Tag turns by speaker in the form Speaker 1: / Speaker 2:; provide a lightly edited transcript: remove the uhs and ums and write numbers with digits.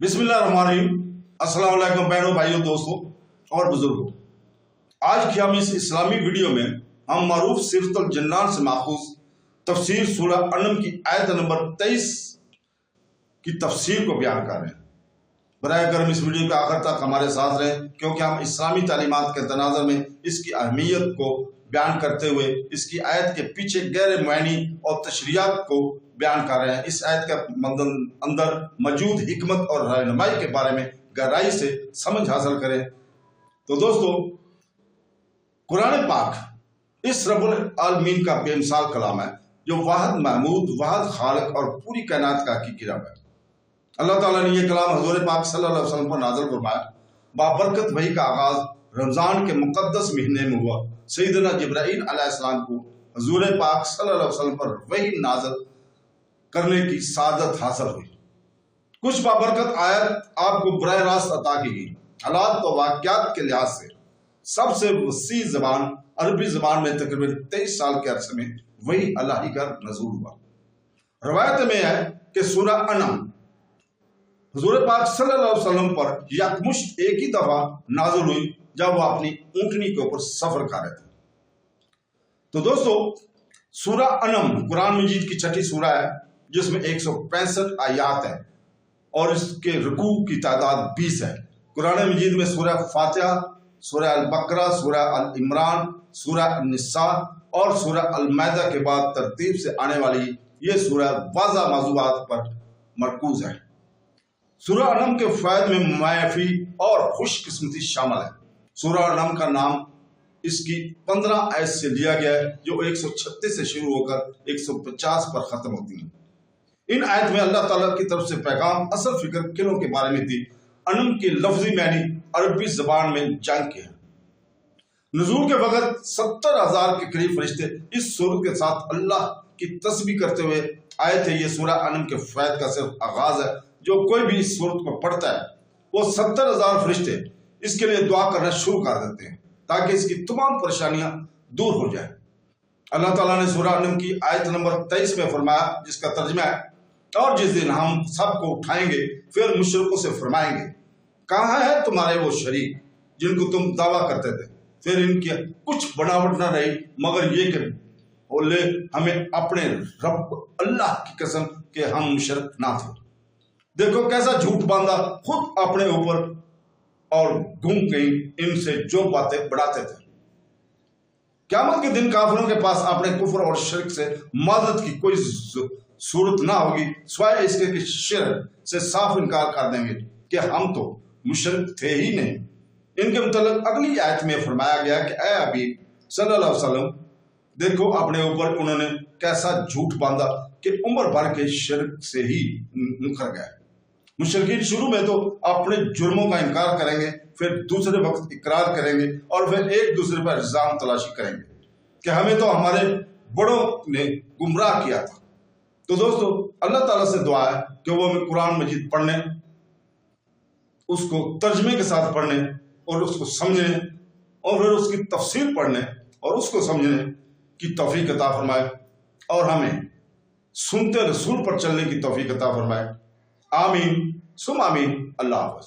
Speaker 1: बिस्मिल्लाहिर्रहमानिर्रहीम। अस्सलाम वालेकुम बहनों, भाइयों, दोस्तों और बुजुर्गों। आज की हम इस इस्लामी वीडियो में हम मारूफ सीरतुल जन्नान से माखूज तफसीर सूरह अनम की आयत नंबर 23 की तफसीर को बयान कर रहे हैं। बराए करम इस वीडियो के आखिर तक हमारे साथ रहें, क्योंकि हम इस्लामी तालीमात के तनाज़ुर में इसकी अहमियत को बयान करते हुए इसकी आयत के पीछे गैर मुआनी और तशरीयात को बयान कर रहे हैं। इस आयत के अंदर मौजूद हिकमत और रहनुमाई के बारे में गहराई से समझ हासिल करें। तो दोस्तों, कुरान पाक इस रब्बुल आलमीन का बेमिसाल कलाम है, जो वाहिद महमूद, वाहिद खालिक और पूरी कायनात का हकीकी रब है। अल्लाह ताला ने यह कलाम हुज़ूर पाक सल्लल्लाहु अलैहि वसल्लम पर नाज़िल फरमाया। बाबरकत वही का आगाज रमज़ान के मुक़द्दस महीने में हुआ। सैयदना जिब्राईल अलैहिस्सलाम को हुज़ूर पाक सल्लल्लाहु अलैहि वसल्लम पर वही नाज़िल करने की सादत हासिल हुई। कुछ बाबरकत आयत आपको बराह रास्त अता की गई। हालात व वाक़यात के लिहाज से सबसे वसी ज़बान अरबी ज़बान में तकरीबन 23 साल के अरसे में वही अल्लाही का नज़ूल हुआ। रवायत में है कि सूरह अनम हुज़ूर पाक सल्लल्लाहु अलैहि वसल्लम पर यकमुश्त एक ही दफा नाज़िल हुई, जब वो अपनी ऊँटनी के ऊपर सफर कर रहे थे। तो दोस्तों, सूरह अनम कुरान मजीद की छठी सूरह है, जिसमें 165 आयात है और इसके रुकू की तादाद 20 है। कुरान मजीद में सूरह फातिहा, सूरह अल बकरा, सूरह अल इमरान, सूरह अन-निसा और सूरह अल माइदा के बाद तरतीब से आने वाली ये सूरह वाज़ा मौज़ूआत पर मरकूज है। सूरह अनम के फ़ायद में माफ़ी और खुशकिस्मती शामिल है। सूरह अनम का नाम इसकी 15 आयत से लिया गया है, जो 136 से शुरू होकर 150 पर ख़त्म होती हैं। इन आयत में अल्लाह ताला की तरफ से पैगाम असल फिक्र किलों के बारे में थी। अनम की लफ्जी मानी अरबी ज़बान में जंग के हैं। नुज़ूल के वक़्त 70,000 के करीब फरिश्ते इस सूरत के साथ अल्लाह की तस्बीह करते हुए आए थे। ये सूरह अनम के फ़ायद का सिर्फ आगाज़ है। जो कोई भी इस सूरत को पढ़ता है, वो 70,000 फरिश्ते इसके लिए दुआ करना शुरू कर देते हैं, ताकि इसकी तमाम परेशानियां दूर हो जाए। अल्लाह ताला ने सूरह अनम की आयत नंबर 23 में फरमाया, जिसका तर्जुमा है, और जिस दिन हम सबको उठाएंगे फिर मुशरिकों से फरमाएंगे, कहाँ है तुम्हारे वो शरीक जिनको तुम दावा करते थे? फिर इनकी कुछ बनावट न रही मगर ये कि बोले, हमें अपने रब अल्लाह की कसम कि हम मुशरिक ना थे। देखो कैसा झूठ बांधा खुद अपने ऊपर और गुम गई इनसे जो बातें बढ़ाते थे। क़यामत के दिन काफिरों के पास अपने कुफ्र और शिर्क से मदद की कोई सूरत ना होगी, सिवाय इसके कि शिर्क से साफ इनकार कर देंगे कि हम तो मुशरिक थे ही नहीं। इनके मुतल्लिक़ अगली आयत में फरमाया गया कि ऐ हबीब सल्लल्लाहु अलैहि वसल्लम, देखो अपने ऊपर उन्होंने कैसा झूठ बांधा कि उम्र भर के शिर्क से ही मुकर गए। मुशरिकीन शुरू में तो अपने जुर्मों का इनकार करेंगे, फिर दूसरे वक्त इकरार करेंगे और फिर एक दूसरे पर इल्जाम तलाशी करेंगे कि हमें तो हमारे बड़ों ने गुमराह किया था। तो दोस्तों, अल्लाह ताला से दुआ है कि वो हमें कुरान मजीद पढ़ने, उसको तर्जमे के साथ पढ़ने और उसको समझने और फिर उसकी तफसीर पढ़ने और उसको समझने की तौफीक अता फरमाए, और हमें सुनते रसूल पर चलने की तौफीक अता फरमाए। आमीन सुम आमीन। अल्लाह हाफ़िज़।